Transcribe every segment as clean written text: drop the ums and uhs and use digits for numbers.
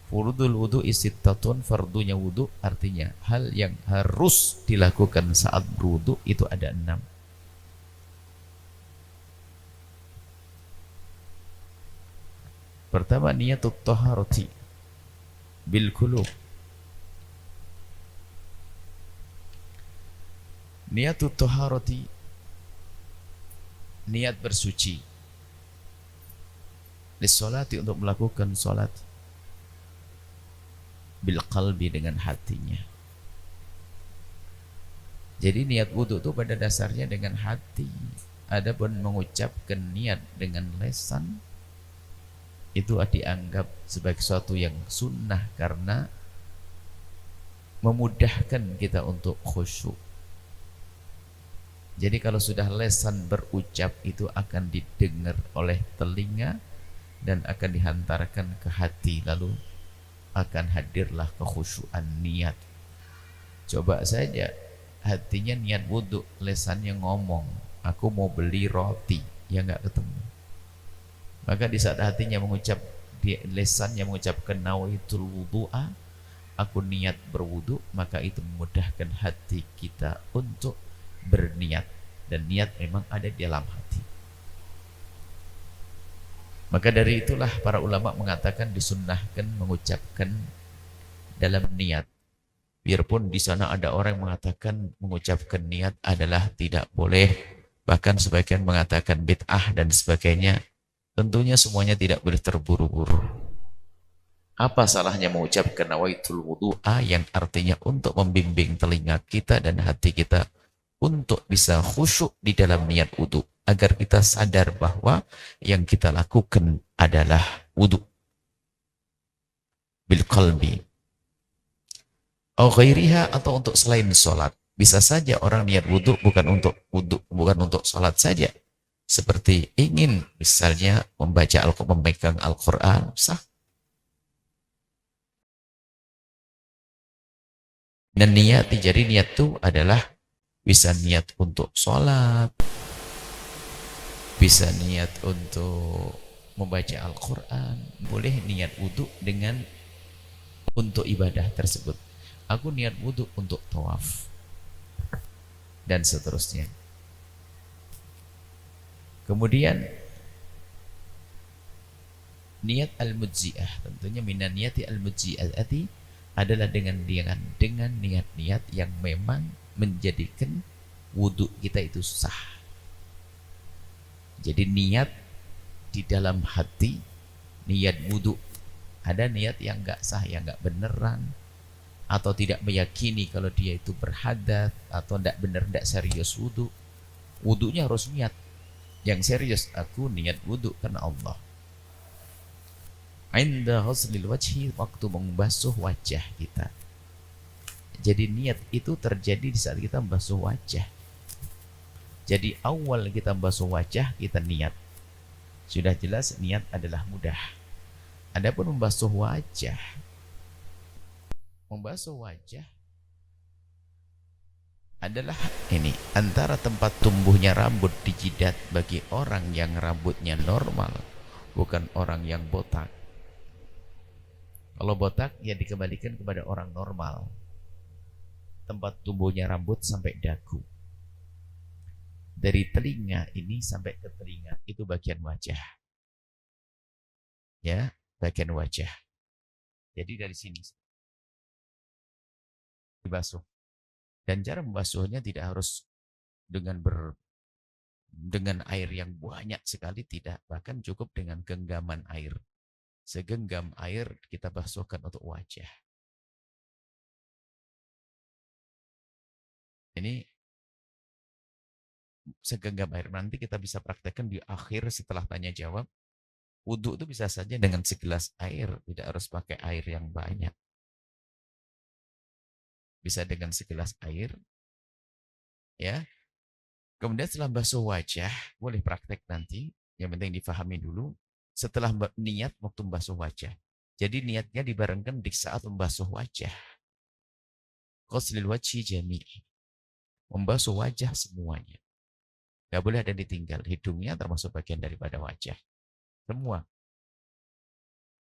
Furudul wudu sittatun, fardunya wudu artinya hal yang harus dilakukan saat berwudu itu ada 6. Pertama, niyatut taharati bil qulub. Niyatut taharati, niat bersuci. Lissolati, untuk melakukan solat. Bil qalbi, dengan hatinya. Jadi niat wudu itu pada dasarnya dengan hati. Adapun mengucapkan niat dengan lisan itu dianggap sebagai sesuatu yang sunnah karena memudahkan kita untuk khusyuk. Jadi kalau sudah lisan berucap itu akan didengar oleh telinga dan akan dihantarkan ke hati, lalu akan hadirlah kekhusyuan niat. Coba saja hatinya niat wudhu, lisannya ngomong aku mau beli roti, ya nggak ketemu. Maka di saat hatinya mengucap, di lisannya mengucapkan nawaitul wudu'a, aku niat berwudu, maka itu memudahkan hati kita untuk berniat, dan niat memang ada di dalam hati. Maka dari itulah para ulama mengatakan disunnahkan mengucapkan dalam niat. Biarpun di sana ada orang yang mengatakan mengucapkan niat adalah tidak boleh, bahkan sebagian mengatakan bid'ah dan sebagainya. Tentunya semuanya tidak boleh terburu-buru. Apa salahnya mengucapkan nawaitul wudu'a yang artinya untuk membimbing telinga kita dan hati kita untuk bisa khusyuk di dalam niat wudu, agar kita sadar bahwa yang kita lakukan adalah wudu bil qalbi au ghairiha, atau untuk selain sholat. Bisa saja orang niat wudu bukan untuk sholat saja, seperti ingin misalnya membaca memegang Al-Quran, sah. Dan niat, jadi niat itu adalah bisa niat untuk sholat, bisa niat untuk membaca Al-Quran, boleh niat wudhu dengan untuk ibadah tersebut. Aku niat wudhu untuk tawaf dan seterusnya. Kemudian niat al-mujzi'ah, tentunya minan niyati al-mujzi'ati adalah dengan niat-niat yang memang menjadikan wudhu kita itu sah. Jadi niat di dalam hati, niat wudhu. Ada niat yang enggak sah, yang enggak beneran, atau tidak meyakini kalau dia itu berhadas, atau enggak benar, enggak serius wudhu. Wudhunya harus niat yang serius, aku niat wudhu karena Allah. Inda ghuslil wajhi, waktu membasuh wajah kita. Jadi niat itu terjadi di saat kita membasuh wajah. Jadi awal kita membasuh wajah, kita niat. Sudah jelas niat adalah mudah. Adapun membasuh wajah adalah ini, antara tempat tumbuhnya rambut di jidat bagi orang yang rambutnya normal, bukan orang yang botak. Kalau botak ya dikembalikan kepada orang normal. Tempat tumbuhnya rambut sampai dagu. Dari telinga ini sampai ke telinga itu bagian wajah. Ya, bagian wajah. Jadi dari sini dibasuh. Dan cara membasuhnya tidak harus dengan air yang banyak sekali, tidak. Bahkan cukup dengan genggaman air. Segenggam air kita basuhkan untuk wajah. Ini segenggam air, nanti kita bisa praktekkan di akhir setelah tanya jawab. Wudhu itu bisa saja dengan segelas air, tidak harus pakai air yang banyak. Bisa dengan segelas air, ya. Kemudian setelah basuh wajah, boleh praktek nanti, yang penting difahami dulu. Setelah niat waktu membasuh wajah, jadi niatnya dibarengkan di saat membasuh wajah. Ghuslil wajhi jami'i, membasuh wajah semuanya. Gak boleh ada ditinggal, hidungnya termasuk bagian daripada wajah. Semua.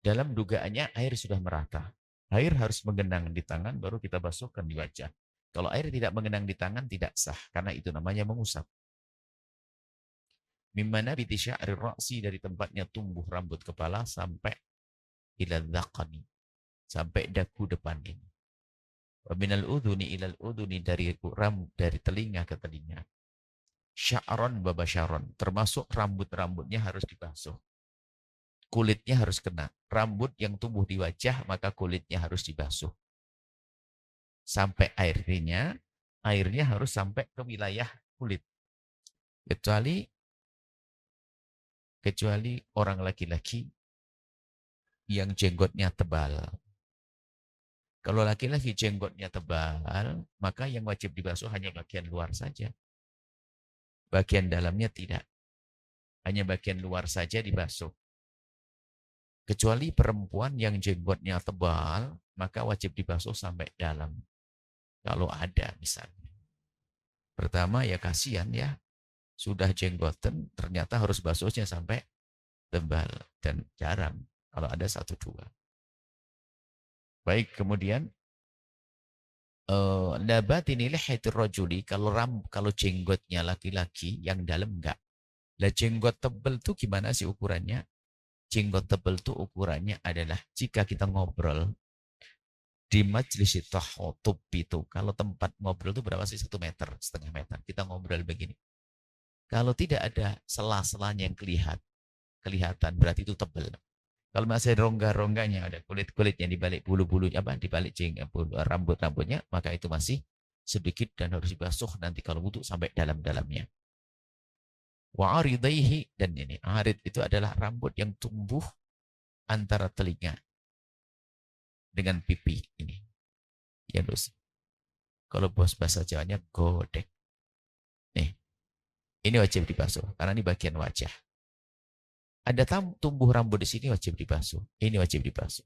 Dalam dugaannya air sudah merata. Air harus menggenang di tangan baru kita basuhkan di wajah. Kalau air tidak menggenang di tangan tidak sah karena itu namanya mengusap. Mimana biti sya'ri ra'si dari tempatnya tumbuh rambut kepala sampai ila dzaqani, sampai dagu depan ini. Wa minal udhuni ilal udhuni dari telinga ke telinga. Sya'ron babasyaron, termasuk rambut-rambutnya harus dibasuh. Kulitnya harus kena. Rambut yang tumbuh di wajah, maka kulitnya harus dibasuh. Sampai airnya harus sampai ke wilayah kulit. Kecuali orang laki-laki yang jenggotnya tebal. Kalau laki-laki jenggotnya tebal, maka yang wajib dibasuh hanya bagian luar saja. Bagian dalamnya tidak. Hanya bagian luar saja dibasuh. Kecuali perempuan yang jenggotnya tebal, maka wajib dibasuh sampai dalam. Kalau ada misalnya. Pertama ya kasihan ya. Sudah jenggoten, ternyata harus basuhnya sampai tebal. Dan jarang kalau ada 1-2. Baik, kemudian nabatini lihatir rajuli, kalau jenggotnya laki-laki yang dalam enggak. Lah jenggot tebal tuh gimana sih ukurannya? Jenggot tebal tuh ukurannya adalah jika kita ngobrol di majelis tahotub itu, kalau tempat ngobrol itu berapa sih? 1,5 meter. Kita ngobrol begini. Kalau tidak ada sela-selanya yang kelihatan berarti itu tebal. Kalau masih ada rongga-rongganya, ada kulit-kulitnya di balik bulu-bulunya, di balik rambut-rambutnya, maka itu masih sedikit dan harus dibasuh nanti kalau wudu sampai dalam-dalamnya. Wa aridaihi, dan ini arid itu adalah rambut yang tumbuh antara telinga dengan pipi ini. Ya terus. Kalau bos bahasa Jawanya godek. Nih, ini wajib dibasuh karena ini bagian wajah. Ada tumbuh rambut di sini wajib dibasuh. Ini wajib dibasuh.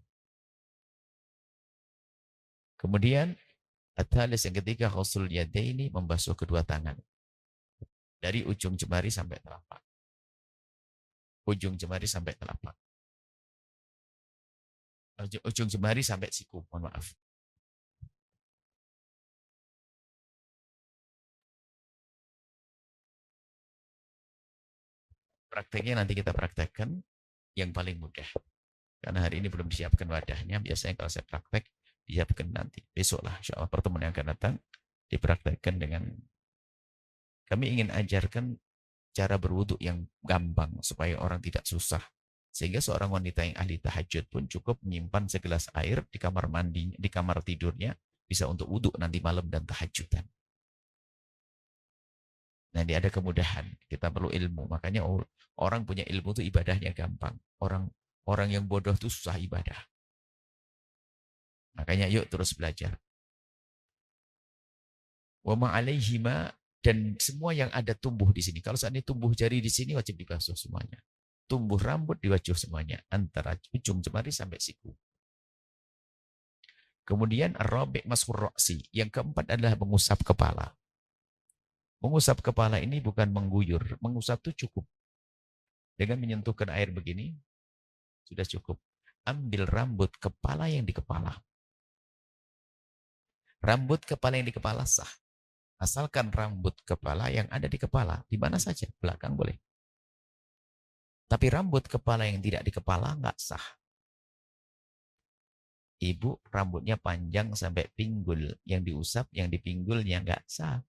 Kemudian at-thalits yang ketiga, ghuslul yadaini, membasuh kedua tangan. Dari ujung jemari sampai telapak. Ujung jemari sampai telapak. Ujung jemari sampai siku, mohon maaf. Prakteknya nanti kita praktekkan yang paling mudah. Karena hari ini belum disiapkan wadahnya. Biasanya kalau saya praktek, disiapkan nanti. Besoklah, insya Allah pertemuan yang akan datang, dipraktekkan dengan... Kami ingin ajarkan cara berwudu yang gampang, supaya orang tidak susah. Sehingga seorang wanita yang ahli tahajud pun cukup menyimpan segelas air di kamar mandi, di kamar tidurnya, bisa untuk wudu nanti malam dan tahajudan. Nah, ini ada kemudahan. Kita perlu ilmu. Makanya orang punya ilmu itu ibadahnya gampang. Orang yang bodoh itu susah ibadah. Makanya yuk terus belajar. Wa ma'alaihima, dan semua yang ada tumbuh di sini. Kalau saat ini tumbuh jari di sini wajib dibasuh semuanya. Tumbuh rambut diwajuh semuanya. Antara ujung jemari sampai siku. Kemudian ar-rabi' mashur ra'si. Yang keempat adalah mengusap kepala. Mengusap kepala ini bukan mengguyur. Mengusap itu cukup. Dengan menyentuhkan air begini, sudah cukup. Ambil rambut kepala yang di kepala. Rambut kepala yang di kepala sah. Asalkan rambut kepala yang ada di kepala. Di mana saja, belakang boleh. Tapi rambut kepala yang tidak di kepala nggak sah. Ibu rambutnya panjang sampai pinggul. Yang diusap, yang di pinggulnya nggak sah.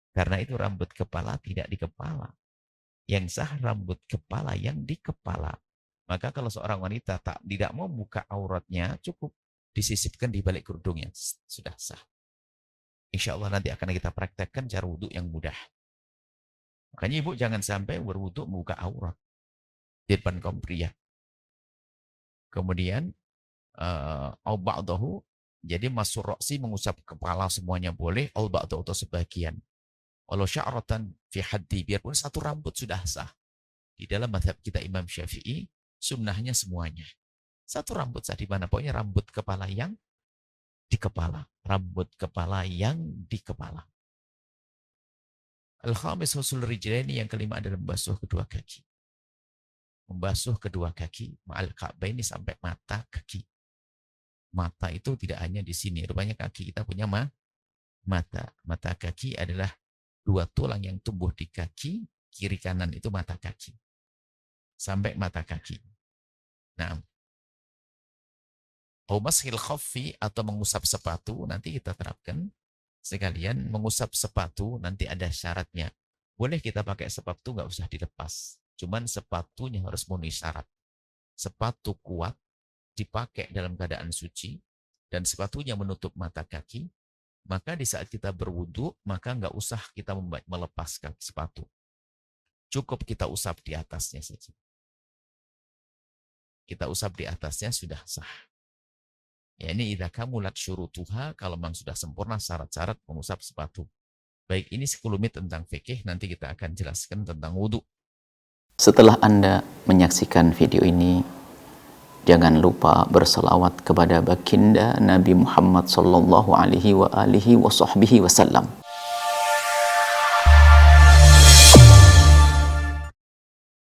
Karena itu rambut kepala tidak di kepala. Yang sah rambut kepala yang di kepala. Maka kalau seorang wanita tidak mau buka auratnya, cukup disisipkan di balik kerudungnya. Sudah sah. Insya Allah nanti akan kita praktekkan cara wudhu yang mudah. Makanya ibu jangan sampai berwudhu membuka aurat di depan kaum pria. Kemudian au ba'dahu, jadi masur roksi mengusap kepala semuanya boleh, au ba'dahu atau sebagian. Walau sya'ratan fi haddi, biarpun satu rambut sudah sah. Di dalam mazhab kita Imam Syafi'i, sunnahnya semuanya. Satu rambut sah di mana? Pokoknya rambut kepala yang di kepala. Rambut kepala yang di kepala. Al-khamis husul rijlaini, yang kelima adalah membasuh kedua kaki. membasuh kedua kaki, ma'al ka'baini sampai mata kaki. Mata itu tidak hanya di sini, rupanya kaki kita punya mata. Mata kaki adalah dua tulang yang tumbuh di kaki, kiri kanan itu mata kaki. Sampai mata kaki. Nah, mashil khaffi atau mengusap sepatu, nanti kita terapkan sekalian. Mengusap sepatu nanti ada syaratnya. Boleh kita pakai sepatu, nggak usah dilepas. Cuman sepatunya harus memenuhi syarat. Sepatu kuat, dipakai dalam keadaan suci, dan sepatunya menutup mata kaki, maka di saat kita berwudu, maka nggak usah kita melepas kaki sepatu. Cukup kita usap di atasnya saja. Kita usap di atasnya sudah sah. Ya, ini idza kamulat syurutuha, kalau memang sudah sempurna syarat-syarat mengusap sepatu. Baik, ini sekelumit tentang fikih, nanti kita akan jelaskan tentang wudu. Setelah Anda menyaksikan video ini, jangan lupa berselawat kepada baginda Nabi Muhammad sallallahu alaihi wa alihi wa sahbihi wasallam.